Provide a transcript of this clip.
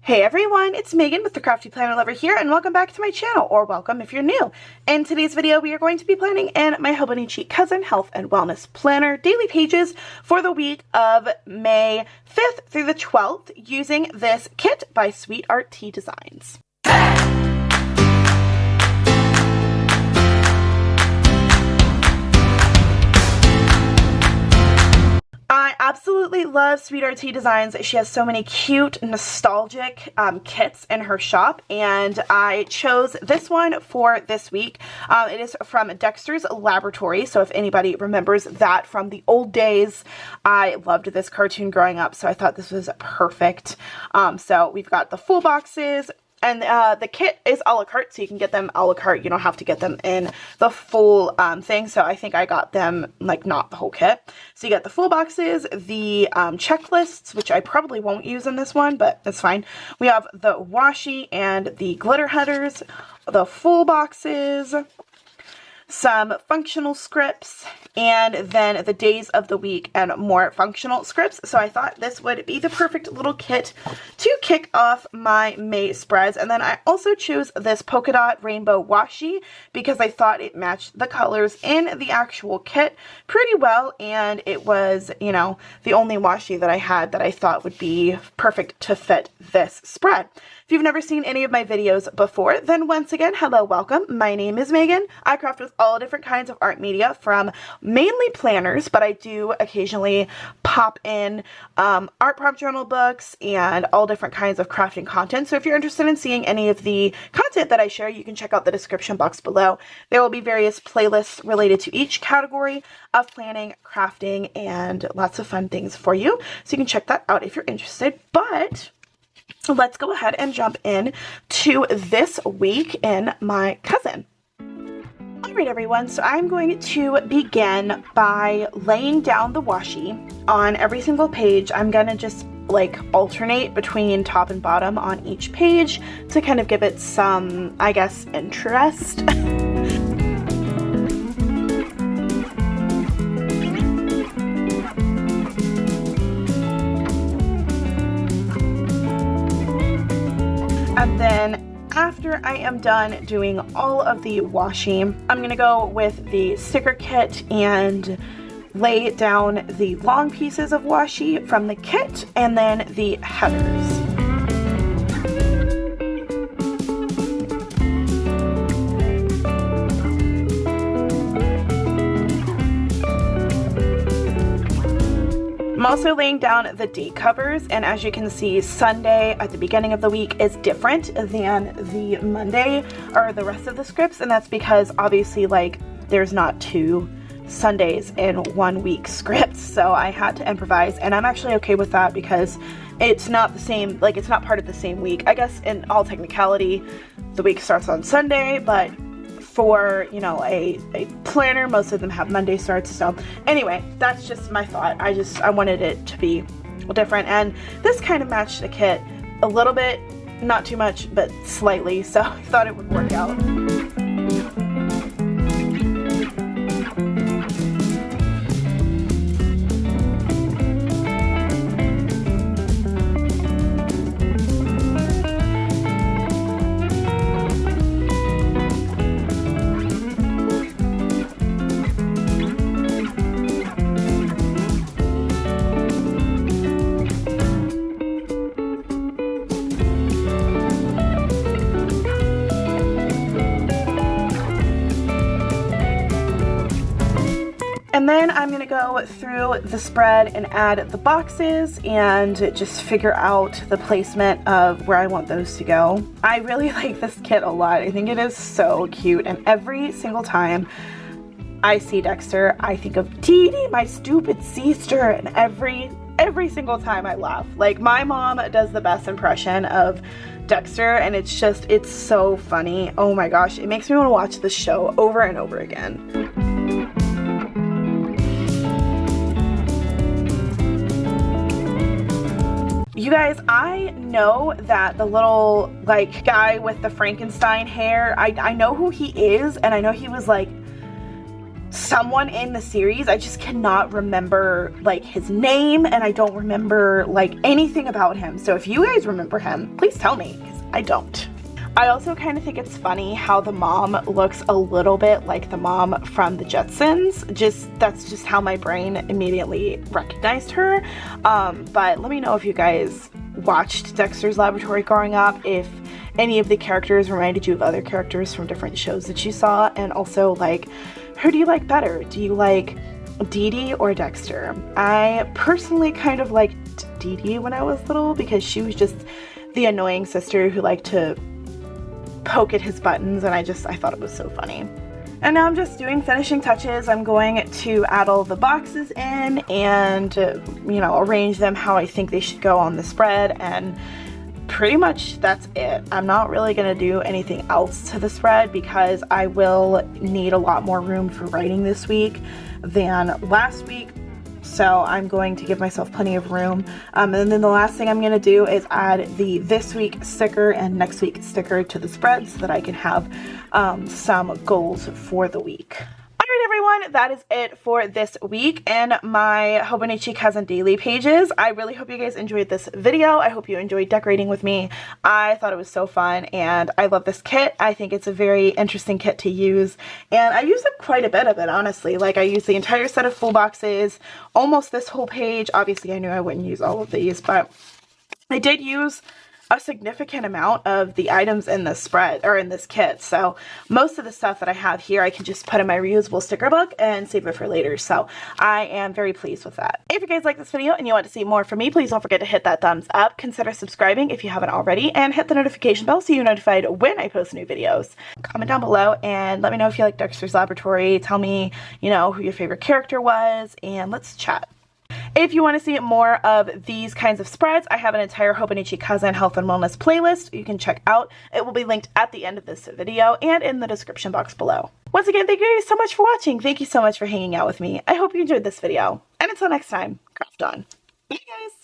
Hey everyone, it's Megan with the CraftyPlannerLovR here, and welcome back to my channel, or welcome if you're new. In today's video, we are going to be planning in my Hobonichi Cousin Health and Wellness Planner daily pages for the week of May 5th through the 12th using this kit by SweetRTDesigns. I absolutely love SweetRTDesigns. She has so many cute, nostalgic kits in her shop, and I chose this one for this week. It is from Dexter's Laboratory, so if anybody remembers that from the old days, I loved this cartoon growing up, so I thought this was perfect. So we've got the full boxes. And the kit is a la carte, so you can get them a la carte. You don't have to get them in the full thing. So I think I got them, like, not the whole kit. So you get the full boxes, the checklists, which I probably won't use in this one, but that's fine. We have the washi and the glitter headers, the full boxes, some functional scripts, and then the days of the week and more functional scripts. So I thought this would be the perfect little kit to kick off my May spreads. And then I also chose this polka dot rainbow washi because I thought it matched the colors in the actual kit pretty well, and it was, you know, the only washi that I had that I thought would be perfect to fit this spread. If you've never seen any of my videos before, then once again, hello, welcome. My name is Megan. I craft with all different kinds of art media, from mainly planners, but I do occasionally pop in art prompt journal books and all different kinds of crafting content. So if you're interested in seeing any of the content that I share, you can check out the description box below. There will be various playlists related to each category of planning, crafting, and lots of fun things for you. So you can check that out if you're interested. But let's go ahead and jump in to this week in my cousin. Alright everyone, so I'm going to begin by laying down the washi on every single page. I'm going to just like alternate between top and bottom on each page to kind of give it some, I guess, interest. And then after I am done doing all of the washi, I'm going to go with the sticker kit and lay down the long pieces of washi from the kit and then the headers. I'm also laying down the date covers, and as you can see, Sunday at the beginning of the week is different than the Monday or the rest of the scripts, and that's because obviously, like, there's not two Sundays in 1 week scripts, so I had to improvise, and I'm actually okay with that because it's not the same, like, it's not part of the same week. I guess in all technicality, the week starts on Sunday, but for, you know, a planner, most of them have Monday starts. So anyway, that's just my thought. I wanted it to be different, and this kind of matched the kit a little bit, not too much, but slightly, so I thought it would work out. And then I'm going to go through the spread and add the boxes and just figure out the placement of where I want those to go. I really like this kit a lot. I think it is so cute, and every single time I see Dexter, I think of Dee Dee, my stupid sister, and every single time I laugh. Like, my mom does the best impression of Dexter, and it's so funny. Oh my gosh, it makes me want to watch this show over and over again. You guys, I know that the little, like, guy with the Frankenstein hair, I know who he is, and I know he was, like, someone in the series. I just cannot remember like his name, and I don't remember like anything about him. So if you guys remember him, please tell me, because I don't. I also kind of think it's funny how the mom looks a little bit like the mom from the Jetsons. That's just how my brain immediately recognized her. But let me know if you guys watched Dexter's Laboratory growing up, if any of the characters reminded you of other characters from different shows that you saw, and also like, who do you like better? Do you like Dee Dee or Dexter? I personally kind of liked Dee Dee when I was little because she was just the annoying sister who liked to poke at his buttons, and I thought it was so funny. And now I'm just doing finishing touches. I'm going to add all the boxes in and, you know, arrange them how I think they should go on the spread, and pretty much that's it. I'm not really going to do anything else to the spread because I will need a lot more room for writing this week than last week. So I'm going to give myself plenty of room. And then the last thing I'm going to do is add the this week sticker and next week sticker to the spread so that I can have some goals for the week. Alright everyone, that is it for this week in my Hobonichi Cousin Daily pages. I really hope you guys enjoyed this video. I hope you enjoyed decorating with me. I thought it was so fun, and I love this kit. I think it's a very interesting kit to use, and I use up quite a bit of it, honestly. Like, I use the entire set of full boxes, almost this whole page. Obviously, I knew I wouldn't use all of these, but I did use a significant amount of the items in this spread, or in this kit. So most of the stuff that I have here I can just put in my reusable sticker book and save it for later. So I am very pleased with that. If you guys like this video and you want to see more from me, please don't forget to hit that thumbs up. Consider subscribing if you haven't already, and hit the notification bell so you're notified when I post new videos. Comment down below and let me know if you like Dexter's Laboratory. Tell me, you know, who your favorite character was, and let's chat. If you want to see more of these kinds of spreads, I have an entire Hobonichi Cousin Health and Wellness playlist you can check out. It will be linked at the end of this video and in the description box below. Once again, thank you guys so much for watching. Thank you so much for hanging out with me. I hope you enjoyed this video. And until next time, craft on. Bye guys!